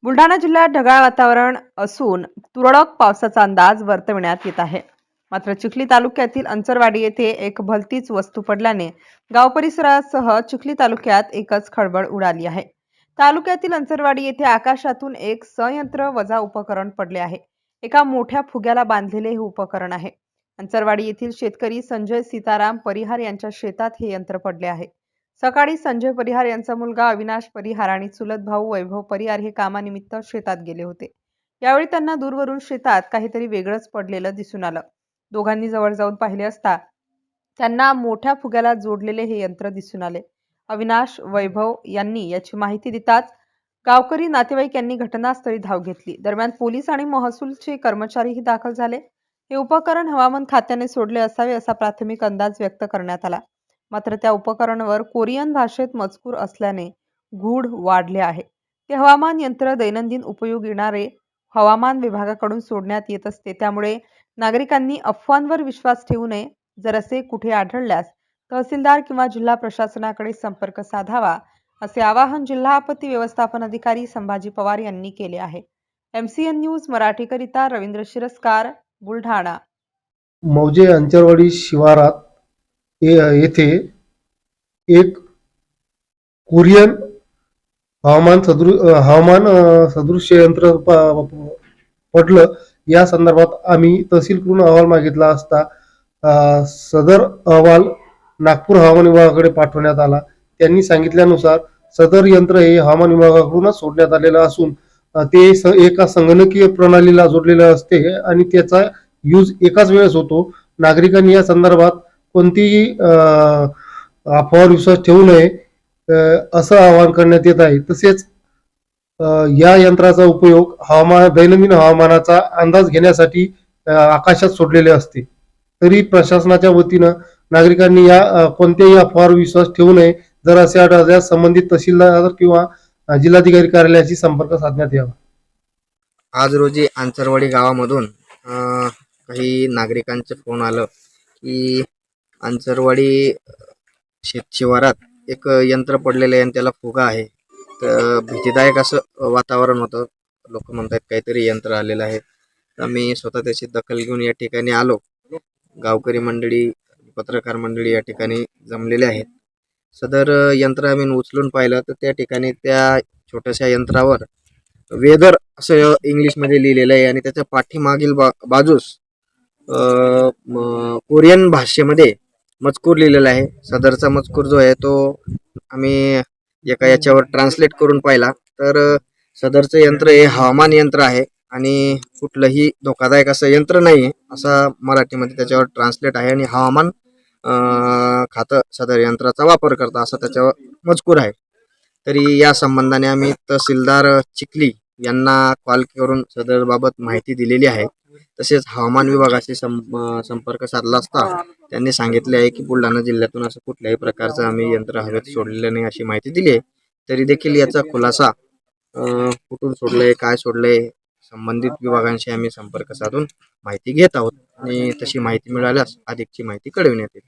बुलढाणा जिल्ह्यात ढगाळ वातावरण असून तुरळक पावसाचा अंदाज वर्तविण्यात येत आहे. मात्र चिखली तालुक्यातील अंचरवाडी येथे एक भलतीच वस्तू पडल्याने गाव परिसरासह चिखली तालुक्यात एकच खळबळ उडाली आहे. तालुक्यातील अंचरवाडी येथे आकाशातून एक संयंत्र वजा उपकरण पडले आहे. एका मोठ्या फुग्याला बांधलेले हे उपकरण आहे. अंचरवाडी येथील शेतकरी संजय सीताराम परिहार यांच्या शेतात हे यंत्र पडले आहे. सकाळी संजय परिहार यांचा मुलगा अविनाश परिहार आणि चुलत भाऊ वैभव परिहार हे कामानिमित्त शेतात गेले होते. यावेळी त्यांना दूरवरून शेतात काहीतरी वेगळंच पडलेलं दिसून आलं. दोघांनी जवळ जाऊन पाहिले असता त्यांना मोठ्या फुग्याला जोडलेले हे यंत्र दिसून आले. अविनाश वैभव यांनी याची माहिती देताच गावकरी नातेवाईक यांनी घटनास्थळी धाव घेतली. दरम्यान पोलीस आणि महसूलचे कर्मचारीही दाखल झाले. हे उपकरण हवामान खात्याने सोडले असावे असा प्राथमिक अंदाज व्यक्त करण्यात आला. मात्र त्या उपकरणावर कोरियन भाषेत मजकूर असल्याने गूढ वाढले आहे. ते हवामान यंत्र दैनंदिन उपयोग येणारे हवामान विभागाकडून सोडण्यात येत असते. त्यामुळे नागरिकांनी अफवांवर विश्वास ठेवू नये. जर असे कुठे आढळल्यास तहसीलदार किंवा जिल्हा प्रशासनाकडे संपर्क साधावा असे आवाहन जिल्हा आपत्ती व्यवस्थापन अधिकारी संभाजी पवार यांनी केले आहे. MCN न्यूज मराठीकरिता रवींद्र शिरस्कार, बुलढाणा. मौजे अंचरवाडी शिवारात येथे एक कोरियन हवामान सदृश्य यंत्र पडलं. या संदर्भात आम्ही तहसीलकडून अहवाल मागितला असता सदर अहवाल नागपूर हवामान विभागाकडे पाठवण्यात आला. त्यांनी सांगितल्यानुसार सदर यंत्र हे हवामान विभागाकडूनच सोडण्यात आलेलं असून ते एका संगणकीय प्रणालीला जोडलेलं असते आणि त्याचा यूज एकाच वेळेस होतो. नागरिकांनी या संदर्भात कोणतीही अफवावर विश्वास ठेवू नये असं आवाहन करण्यात येत आहे. तसेच या यंत्राचा उपयोग दैनंदिन हवामानाचा अंदाज घेण्यासाठी आकाशात सोडलेले असते. तरी प्रशासनाच्या वतीनं नागरिकांनी या कोणत्याही अफवावर विश्वास ठेवू नये. जर असे आढळल्यास संबंधित तहसीलदार किंवा जिल्हाधिकारी कार्यालयाशी संपर्क साधण्यात यावा. आज रोजी अंचरवाडी गावामधून काही नागरिकांचे फोन आलं की अंचरवाडी शिवारात एक यंत्र पडलेलं आहे आणि त्याला फुगा आहे. तर भीतीदायक असं वातावरण होतं. लोक म्हणतात काहीतरी यंत्र आलेलं आहे. तर मी स्वतः त्याची दखल घेऊन या ठिकाणी आलो. गावकरी मंडळी, पत्रकार मंडळी या ठिकाणी जमलेले आहेत. सदर यंत्र आम्ही उचलून पाहिलं तर त्या ठिकाणी त्या छोट्याशा यंत्रावर वेदर असं इंग्लिशमध्ये लिहिलेलं आहे आणि त्याच्या पाठीमागील बाजूस कोरियन भाषेमध्ये मजकूर लिहिलेला आहे. सदरचा मजकूर जो आहे तो आम्ही एका याच्यावर ट्रान्सलेट करून पाहिला तर सदरचं यंत्र हे हवामान यंत्र आहे आणि कुठलंही धोकादायक असं यंत्र नाही आहे असा मराठीमध्ये त्याच्यावर ट्रान्सलेट आहे आणि हवामान खातं सदर यंत्राचा वापर करता असा त्याच्यावर मजकूर आहे. तरी या संबंधाने आम्ही तहसीलदार चिखली यांना कॉल करून सदरबाबत माहिती दिलेली आहे. तसेच हवामान विभागाशी संपर्क साधला असता त्यांनी सांगितले आहे की बुलढाणा जिल्ह्यातून असं कुठल्याही प्रकारचं आम्ही यंत्र हवेत सोडलेलं नाही अशी माहिती दिली आहे. तरी देखील याचा खुलासा कुठून सोडलंय, काय सोडलंय, संबंधित विभागांशी आम्ही संपर्क साधून माहिती घेत आहोत आणि तशी माहिती मिळाल्यास अधिकची माहिती कळविण्यात येईल.